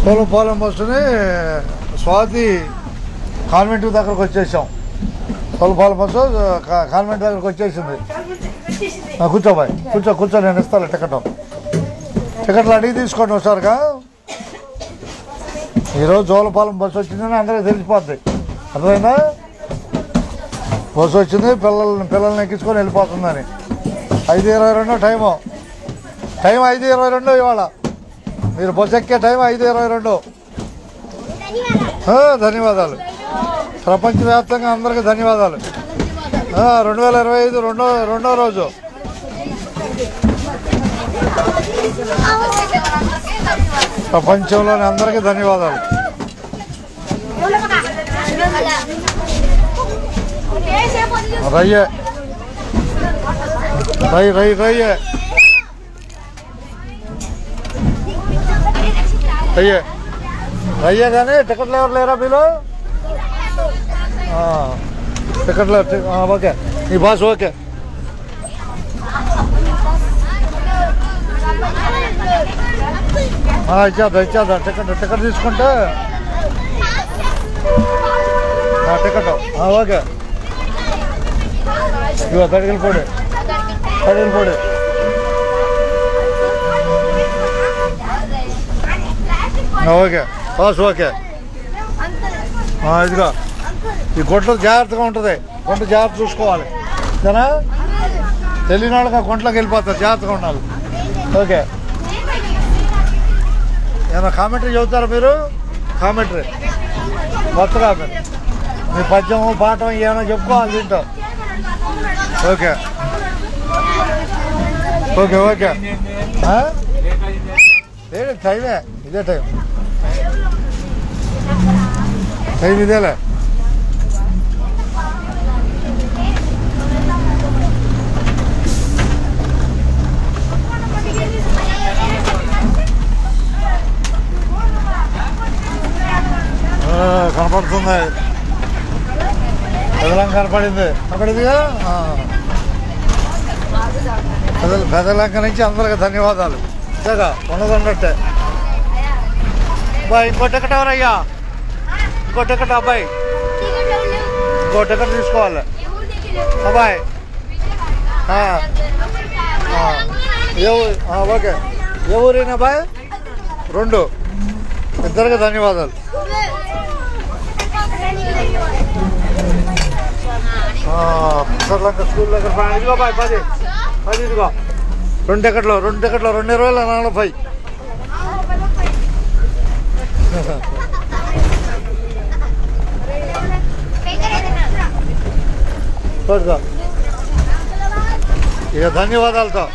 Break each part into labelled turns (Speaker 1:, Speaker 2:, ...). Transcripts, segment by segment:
Speaker 1: సోలపాలెం బస్సుని Swathi convent దగ్గరకు వచ్చేసాం. సోలపాలెం bus convent దగ్గరకు వచ్చేసింది. కూర్చోబాయ్, కూర్చో, నేను ఇస్తాను టికెట్లు అడిగి తీసుకోండి ఒకసారిగా. ఈరోజు జోలపాలెం బస్సు వచ్చిందని అందరికీ తెలిసిపోద్ది, అర్థమైందా? బస్సు వచ్చింది, పిల్లల్ని ఎక్కించుకొని వెళ్ళిపోతుందని. 5:22 టైం 5:22 ఇవాళ. మీరు బస్సు ఎక్కే టైం 5:22. ధన్యవాదాలు, ప్రపంచవ్యాప్తంగా అందరికీ ధన్యవాదాలు. 2025 రెండో రోజు. ప్రపంచంలోని అందరికీ ధన్యవాదాలు. రయ్యే కానీ టికెట్లు ఎవరు లేరా మీరు? టికెట్లు ఓకే, ఈ బాస్ ఓకే. ఇచ్చేద్దాం టికెట్ తీసుకుంటే టికెట్ ఓకే. ఇవో తడిగిలి పొడి ఓకే బాస్ ఓకే. ఇదిగో ఈ గుంటలు జాగ్రత్తగా ఉంటుంది, గుంట జాగ్రత్త చూసుకోవాలి సరేనా? తెలియని వాళ్ళకి ఆ గుంటలోకి వెళ్ళిపోతారు, జాగ్రత్తగా ఉండాలి. ఓకే, ఏమన్నా కామెంటరీ చదువుతారా మీరు? కామెంటరీ కొత్తగా మీ పద్యం పాఠం ఏమైనా చెప్పుకోవాలి దీంట్లో. ఓకే ఓకే ఓకే టైమే ఇదే టైం ఇదేలే. కనపడుతుంది, పెదలంక కనపడిందిగా. పెదలంక నుంచి అందరికి ధన్యవాదాలు. ఇంతగా ఉన్నదన్నట్టే. అబ్బాయి ఇంకో టికెట్ ఎవరయ్యా? ఇంకో టికెట్ అబ్బాయి, ఇంకో టికెట్ తీసుకోవాలి అబ్బాయి. ఓకే, ఏ ఊరైనా అబ్బాయి? 2. ఇద్దరికి ధన్యవాదాలు. స్కూల్ దగ్గర ఇదిగో బాయ్ 10 ఇదిగో 2 టికెట్లు 2,20,40. ఇక ధన్యవాదాలతో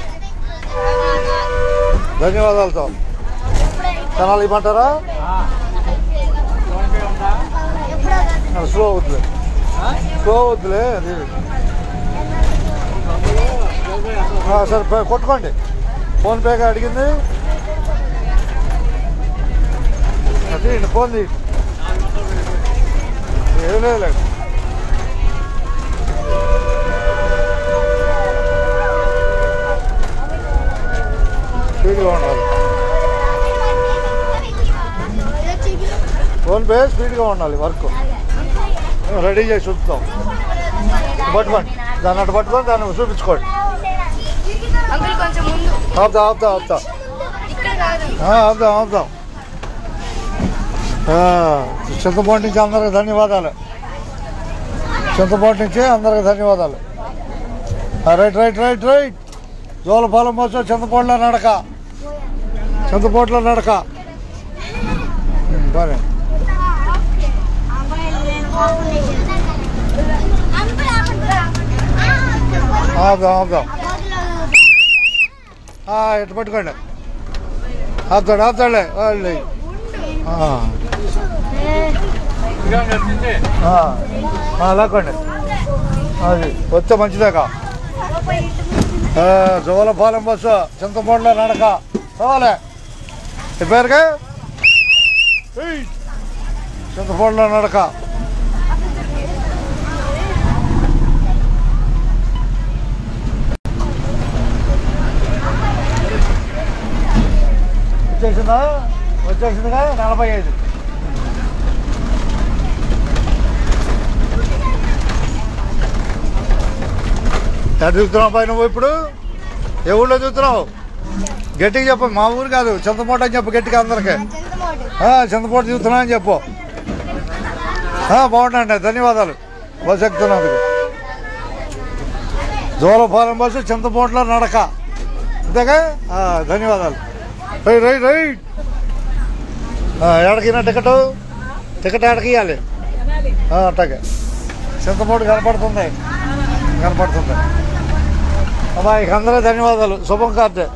Speaker 1: ఛానల్ ఇవ్వమంటారా? స్లో అవుతులే సరే కొట్టుకోండి. ఫోన్పేగా అడిగింది, అది ఫోన్ ఏం లేదు. స్పీడ్గా ఉండాలి, ఫోన్పే స్పీడ్గా ఉండాలి. వర్క్ రెడీ చేసి చూపుతాం. పట్టుకోండి, దాన్ని అటు పట్టుకొని దాన్ని చూపించుకోండి. ఆపుతాం చింతపండు నుంచి అందరికి ధన్యవాదాలు. రైట్ జోలపాలెం బస్సు చింతపండులో నడక. బాగా ఆపుదాం ఇటు పట్టుకోండి. ఆపుతాడులే వాళ్ళు. లాక్కోండి, అది వస్తే మంచిదేకా. జోలపాలెం బస్సు చింతపండులో నడక కావాలే పేరుగా. చింతపండులో నడక. వచ్చేసిందా? వచ్చేసిందిగా 45. ఎక్కడ చూస్తున్నావు పై నువ్వు ఇప్పుడు? ఏ ఊళ్ళో చూస్తున్నావు? గట్టిగా చెప్పు. మా ఊరు కాదు, చింతమూట అని చెప్పు గట్టిగా అందరికీ. చింతమూట చూస్తున్నా అని చెప్పు. బాగుండండి, ధన్యవాదాలు. బస్సు ఎక్కుతున్నందుకు. జోలపాలెం బస్సు చింతమూటలో నడక అంతేగా. ధన్యవాదాలు. రైట్ ఎడకినా టికెట్ ఎడకి ఇవ్వాలి. అట్టగే చింతమూట కనపడుతుంది. అబ్బాయి అందరూ ధన్యవాదాలు. శుభం కార్తె.